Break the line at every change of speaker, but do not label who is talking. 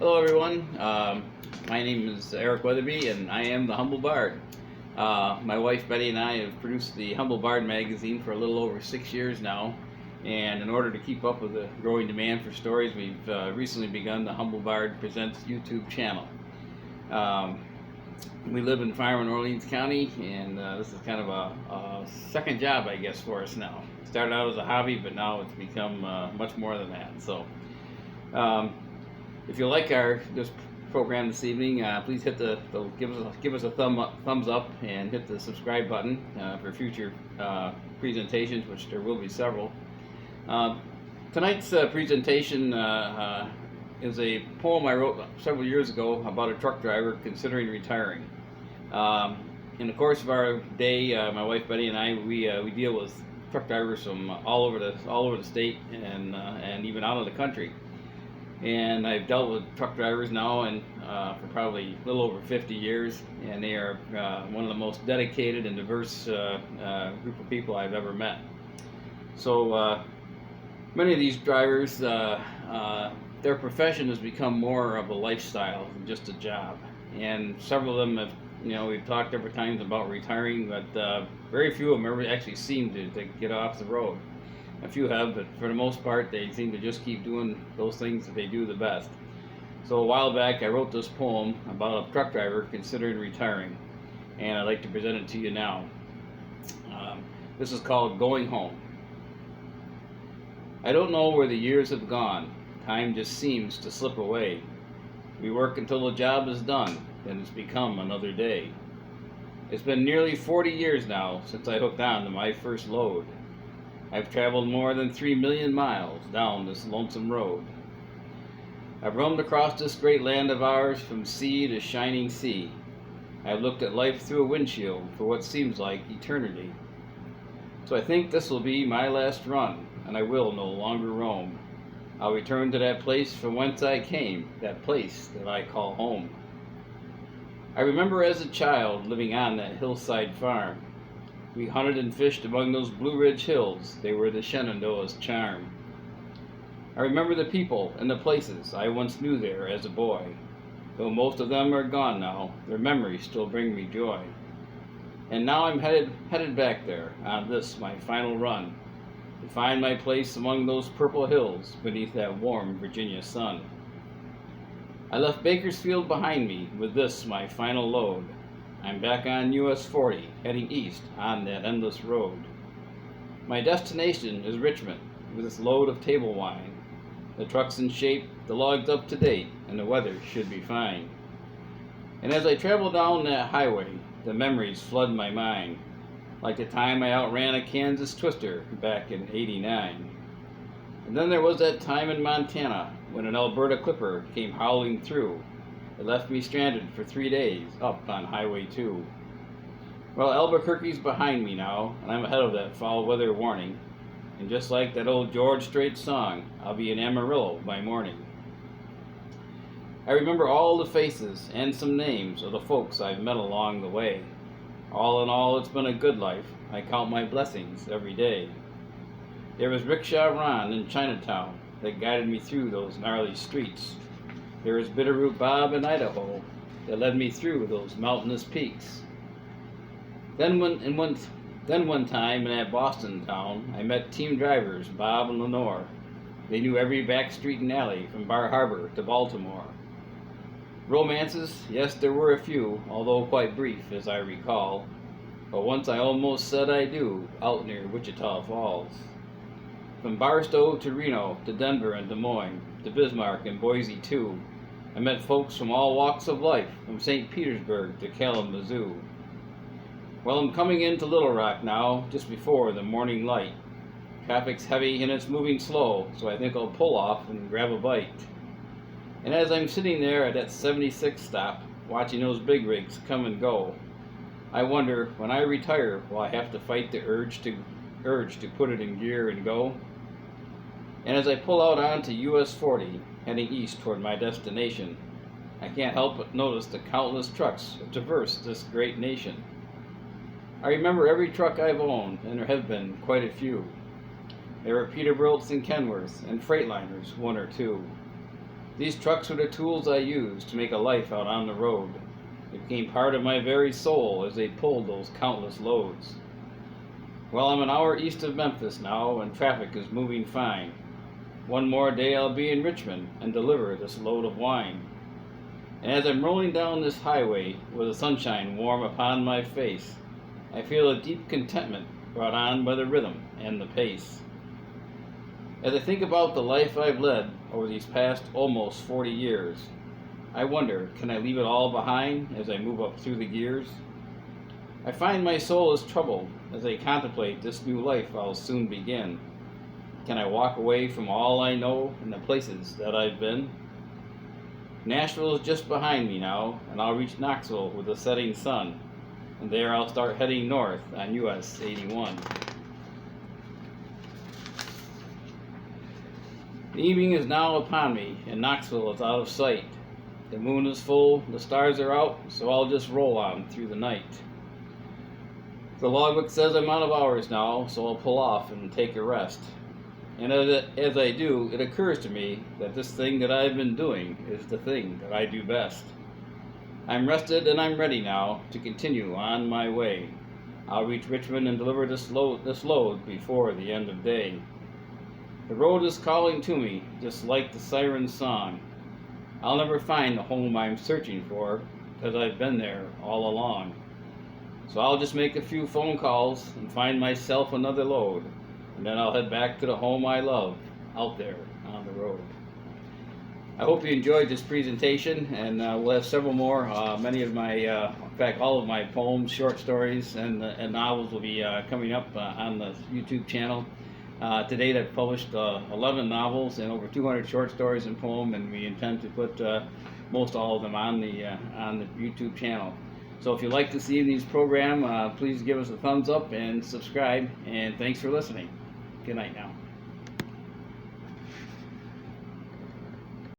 Hello, everyone. My name is Eric Weatherby, and I am the Humble Bard. My wife Betty and I have produced the Humble Bard magazine for a little over 6 years now, and in order to keep up with the growing demand for stories, we've recently begun the Humble Bard Presents YouTube channel. We live in Fireman, Orleans County, and this is kind of a second job, I guess, for us now. It started out as a hobby, but now it's become much more than that. So. If you like this program this evening, please hit give us a thumbs up and hit the subscribe button for future presentations, which there will be several. Tonight's presentation is a poem I wrote several years ago about a truck driver considering retiring. In the course of our day, my wife Betty and I we deal with truck drivers from all over the state and even out of the country. And I've dealt with truck drivers now and for probably a little over 50 years, and they are one of the most dedicated and diverse group of people I've ever met. So many of these drivers, their profession has become more of a lifestyle than just a job, and several of them have, we've talked several times about retiring, but very few of them ever actually seem to get off the road. A few have, but for the most part, they seem to just keep doing those things that they do the best. So a while back, I wrote this poem about a truck driver considering retiring, and I'd like to present it to you now. This is called Going Home. I don't know where the years have gone. Time just seems to slip away. We work until the job is done, then it's become another day. It's been nearly 40 years now since I hooked on to my first load. I've traveled more than 3 million miles down this lonesome road. I've roamed across this great land of ours from sea to shining sea. I've looked at life through a windshield for what seems like eternity. So I think this will be my last run, and I will no longer roam. I'll return to that place from whence I came, that place that I call home. I remember as a child living on that hillside farm. We hunted and fished among those Blue Ridge hills. They were the Shenandoah's charm. I remember the people and the places I once knew there as a boy. Though most of them are gone now, their memories still bring me joy. And now I'm headed back there on this, my final run, to find my place among those purple hills beneath that warm Virginia sun. I left Bakersfield behind me with this, my final load. I'm back on US 40, heading east on that endless road. My destination is Richmond, with its load of table wine. The truck's in shape, the logs up to date, and the weather should be fine. And as I travel down that highway, the memories flood my mind, like the time I outran a Kansas Twister back in '89. And then there was that time in Montana, when an Alberta Clipper came howling through. It left me stranded for 3 days up on Highway 2. Well, Albuquerque's behind me now, and I'm ahead of that foul weather warning. And just like that old George Strait song, I'll be in Amarillo by morning. I remember all the faces and some names of the folks I've met along the way. All in all, it's been a good life. I count my blessings every day. There was Rickshaw Ron in Chinatown that guided me through those gnarly streets. There was Bitterroot Bob in Idaho that led me through those mountainous peaks. Then one time in that Boston town, I met team drivers Bob and Lenore. They knew every back street and alley from Bar Harbor to Baltimore. Romances, yes, there were a few, although quite brief as I recall. But once I almost said I do, out near Wichita Falls. From Barstow to Reno to Denver and Des Moines to Bismarck and Boise too, I met folks from all walks of life, from St. Petersburg to Kalamazoo. Well, I'm coming into Little Rock now, just before the morning light. Traffic's heavy and it's moving slow, so I think I'll pull off and grab a bite. And as I'm sitting there at that 76 stop, watching those big rigs come and go, I wonder, when I retire, will I have to fight the urge to put it in gear and go? And as I pull out onto US 40, heading east toward my destination, I can't help but notice the countless trucks that traverse this great nation. I remember every truck I've owned, and there have been quite a few. There were Peterbilts and Kenworths and Freightliners, one or two. These trucks were the tools I used to make a life out on the road. They became part of my very soul as they pulled those countless loads. Well, I'm an hour east of Memphis now, and traffic is moving fine. One more day I'll be in Richmond and deliver this load of wine. And as I'm rolling down this highway with the sunshine warm upon my face, I feel a deep contentment brought on by the rhythm and the pace. As I think about the life I've led over these past almost 40 years, I wonder, can I leave it all behind as I move up through the gears? I find my soul is troubled as I contemplate this new life I'll soon begin. Can I walk away from all I know and the places that I've been? Nashville is just behind me now, and I'll reach Knoxville with the setting sun, and there I'll start heading north on US 81. The evening is now upon me, and Knoxville is out of sight. The moon is full, the stars are out, so I'll just roll on through the night. The logbook says I'm out of hours now, so I'll pull off and take a rest. And as I do, it occurs to me that this thing that I've been doing is the thing that I do best. I'm rested and I'm ready now to continue on my way. I'll reach Richmond and deliver this load before the end of day. The road is calling to me, just like the siren's song. I'll never find the home I'm searching for, because I've been there all along. So I'll just make a few phone calls and find myself another load, and then I'll head back to the home I love, out there on the road. I hope you enjoyed this presentation, and we'll have several more. Many of my, in fact, all of my poems, short stories, and novels will be coming up on the YouTube channel. To date, I've published 11 novels and over 200 short stories and poems, and we intend to put most all of them on the YouTube channel. So if you like this evening's program, please give us a thumbs up and subscribe, and thanks for listening. Good night now.